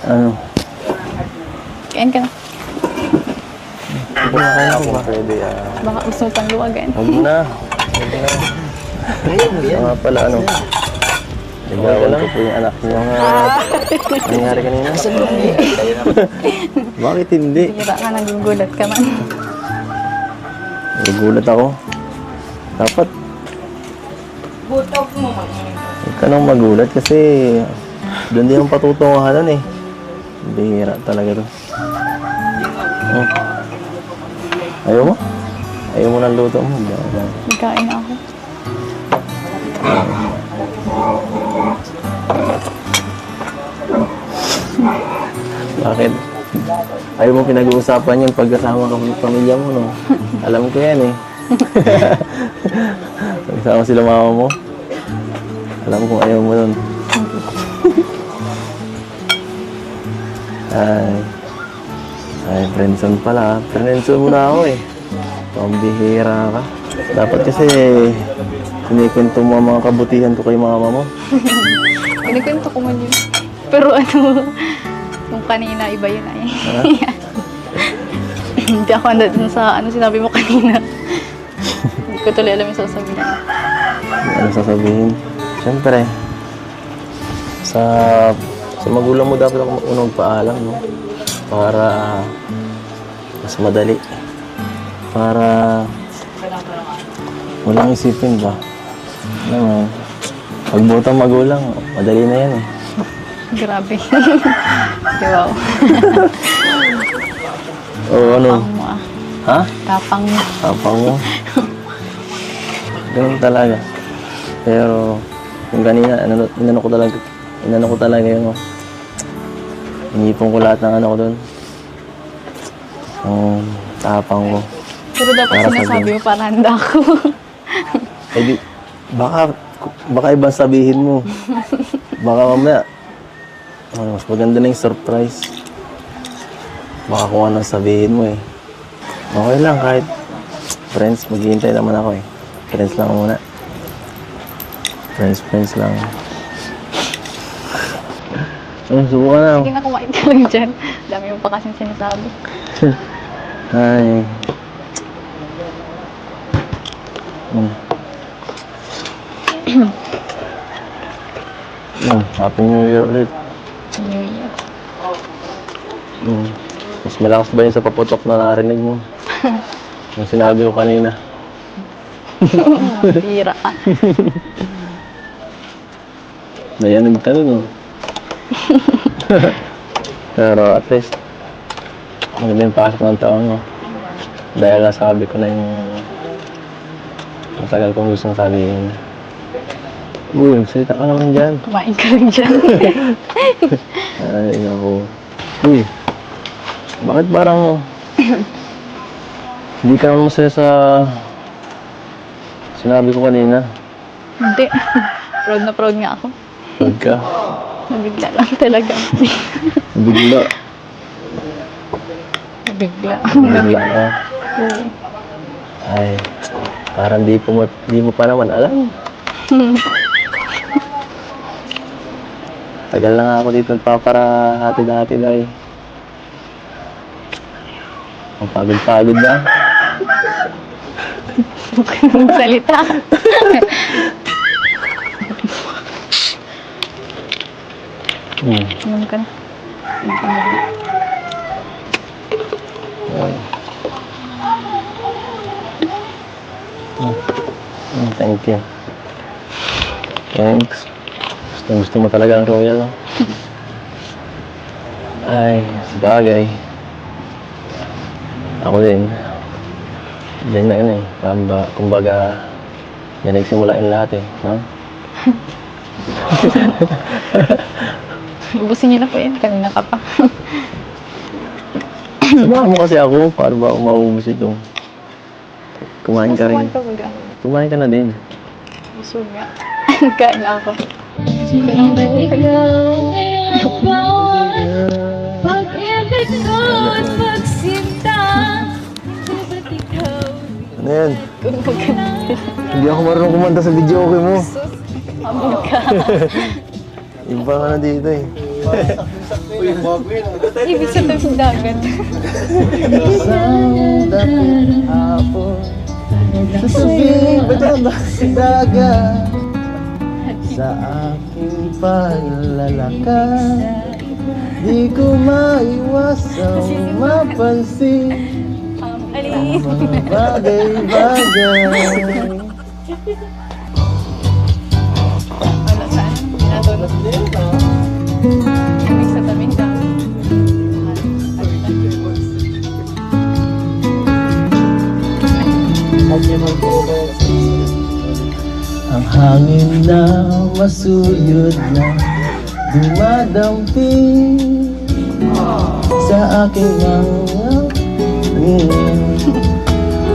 Ano? Kain ka na. Kaya ako ba? Pwede Baka gusto mo pang luwagan. Huwag na. Huwag na. Kaya nga pala ano. Ligawan ko po yung anak niyo. Ano nangyari kanina? Bakit hindi? Bira ka, nagugulat ka man. Nagugulat ako. Dapat. Huwag ka nang magulat kasi doon din ang patutunguhan eh. Bihira talaga to. Oh. Ayaw mo? Ayaw mo ng luto mo? Nagkain na ako. Bakit? Ayaw mo pinag-uusapan yun pagkasama ka ng pamilya mo, no? Alam ko yan eh. Pagkasama sila mama mo. Alam kong ayaw mo nun. Ay, friendzone pala. Friendzone mo na ako eh. Pambihira ka. Dapat kasi kinikwento mo ang mga kabutihan ko kay mama mo. Kinikwento ko man yun. Pero ano, nung kanina, iba yun ay. Hindi ako handa dun sa ano sinabi mo kanina. Hindi ko tuloy alam yung sasabihin. Ano sasabihin? Siyempre, sa magulang mo dapat ako unang paalam, no? Para mas madali. Para walang isipin ba? Alam mo, pagbutang magulang, madali na yan eh. Grabe. Wow. Oo, ano? Tapang mo ah. Ha? Tapang mo. Tapang mo. Ganun talaga. Pero, yung kanina, inano ko talaga yung inipon ko lahat ng ano ko doon. Ang tapang ko. Pero dapat Para sinasabi sabihin. mo para handa ako. Eh di, baka ibang sabihin mo. Baka mamaya, mas maganda na yung surprise. Baka kung anong sabihin mo eh. Okay lang, kahit friends, maghihintay naman ako eh. Friends lang muna. Friends lang. Subukan na. Sige na, kumain ka lang dyan. Dami mo pa kasing sinasabi. Ay. Happy New Year ulit. New Year. Mas malakas ba yun sa paputok na narinig mo? Yung sinabi ko kanina. Bira ka. Nayanig tanong, no? Pero at least, maganda yung pasok ng taon mo. Dahil nasabi ko na yung matagal kong gustong sabihin. Uy, salita ka naman dyan. Kumain ka lang dyan. Ay, ako. Uy, bakit parang hindi ka naman masaya sa sinabi ko kanina? Hindi. Proud na proud nga ako. Huwag ka. Nabigla lang talaga. Bigla. Nabigla. Bigla ka. Oo. Ay, parang di mo pa naman alam. Tagal na nga ako dito nagpaparahati-hati ay. Ang pagod-pagod na. Huwag ka nang salita. Inom ka na. Thank you. Thanks. Gusto mo talaga ang royal, no? Ay, sabagay. Ako din. Diyan na yun eh. Kumbaga, yan nagsimula yung lahat eh, no? Ubusin niyo na po yan. Kanina ka pa. Samahan mo kasi ako. Paano ba ako maubos ito? Kumain ka rin. Kumain ka na din. Busog nga. Kain na ako. Ano yan? Hindi ako marunong kumanta sa video okay mo. Amig ka. Iba ka na dito eh. Ibig sabihin dagat. Isang dapit hapon, sasabihin ba na si dagat sa aking paglalakad? Di ko maiwasang mapansin Alin? mga bagay-bagay. Wala saan? Natulog. Ibig sa tabing dagat. Ang hangin na masuyod na dumadamping sa aking mga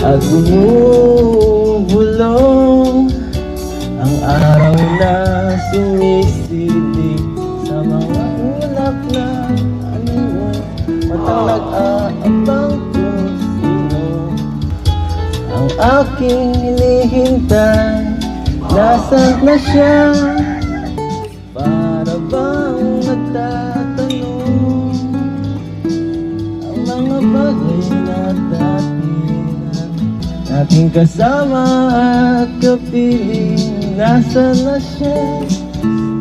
at bumubulong ang araw na sumisilip sa mga ulap na aliwan, matang nag-aabang kung sino ang aking hinihintay. Nasaan na siya? Para bang nagtatanong ang mga bagay na dati nating kasama at kapiling. Nasaan na siya?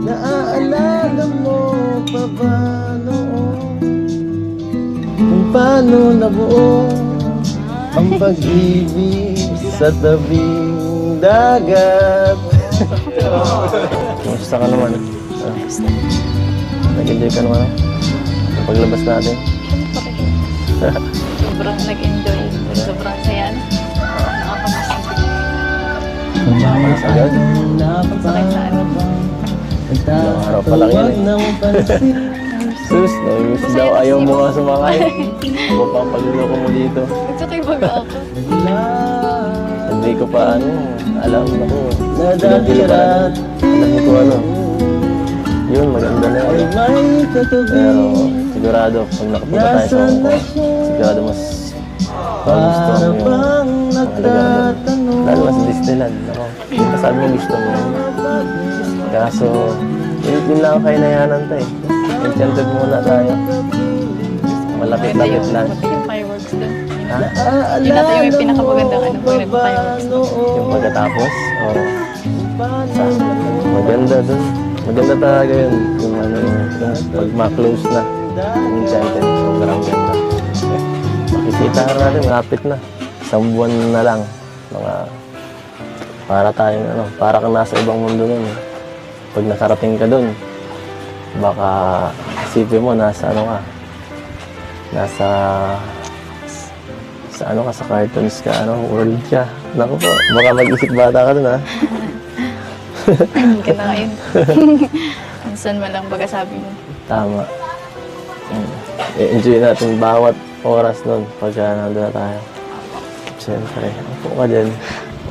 Naaalala mo pa ba noon kung paano nabuo ang pag-ibig sa tabing dagat? Kumusta ka naman? Nag-enjoy ka naman? Ang paglabas natin? Sobrang nag-enjoy. Sobrang saya. Kumakas agad? Sakit sa ano. Ilang araw pa lang yan eh. Sus, namimiss daw. Ayaw mo nga sumakay. Ako pa ang pagluloko mo dito. Nagsakay baga ako. Hindi ko pa alam ako. Hindi ko pa alam ko ano. Yun, maganda na yun. Pero sigurado, pag nakapunta tayo sa Hong Kong, sigurado mas magustuhan mo yung mga lugar doon. Lalo na sa Disneyland. Ako, yung masabi mo gusto mo yun. Kaso, yun lang ang kainayanan tayo. Enchanted muna tayo. Malapit-lapit lang. Yung fireworks doon. Ha? Yun natin yung pinakamagandang ano pag nag-fireworks doon. Yung pagkatapos? O, maganda dun. Maganda talaga yun. Yung ano, yung pag ma-close na. Yung Enchanted. Sobrang ganda. Makikita ka natin, malapit na. Isang buwan na lang. Mga, para tayong ano, para kang nasa ibang mundo nun. Pag nakarating ka dun, baka isipin mo, nasa ano ka. Nasa sa ano ka, sa cartoons ka, ano, world ka. Naku po, baka mag-isip bata ka dun, ha? Ka na ngayon. Minsan man lang baga sabi mo. Tama. I-enjoy natin bawat oras nun pagka nandun na tayo. Siyempre, ako ka dyan.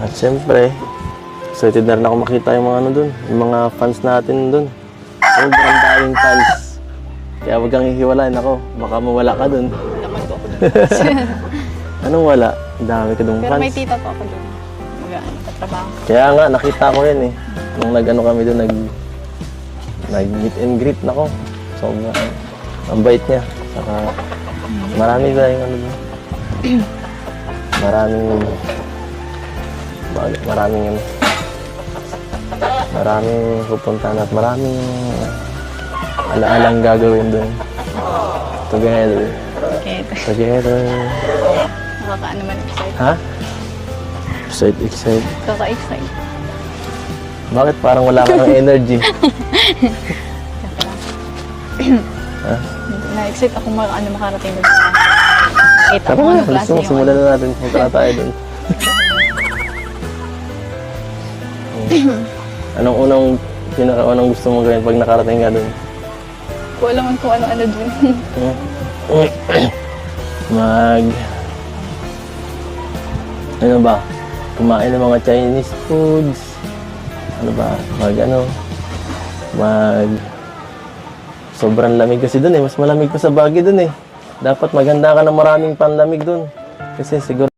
At siyempre, excited na rin ako makita yung mga ano dun, yung mga fans natin dun. Sobrang daming fans. Kaya huwag kang hihiwalayin ako, baka mawala ka dun. Laman ko ako doon. Anong wala? Dami ka dun Pero may fans. tita po ako doon. Mag-ano, katrabaho. Kaya nga, nakita ko yan eh. Nung nag-ano kami dun, nag-meet and greet na ko. Sobrang, ang bait niya. Saka, marami tayong ano dun. Maraming pupuntahan at maraming alaalang gagawin dun. Together. Okay. Together. Nakakaano man excited. Ha? Excited. Kaka-excite. Bakit parang wala kang energy? Ha? Na-excite ako makarating doon. Kita Tara ko na, ano klase gusto mo, yung simulan na natin. Punta na tayo dun. Anong pinakaunang gusto mong gawin pag nakarating ka dun? Ko alam man kung ano-ano dun. Ano ba? Kumain ng mga Chinese foods. Ano ba? Sobrang lamig kasi dun eh. Mas malamig pa sa Baguio dun eh. Dapat maganda ka ng maraming panlamig dun. Kasi siguro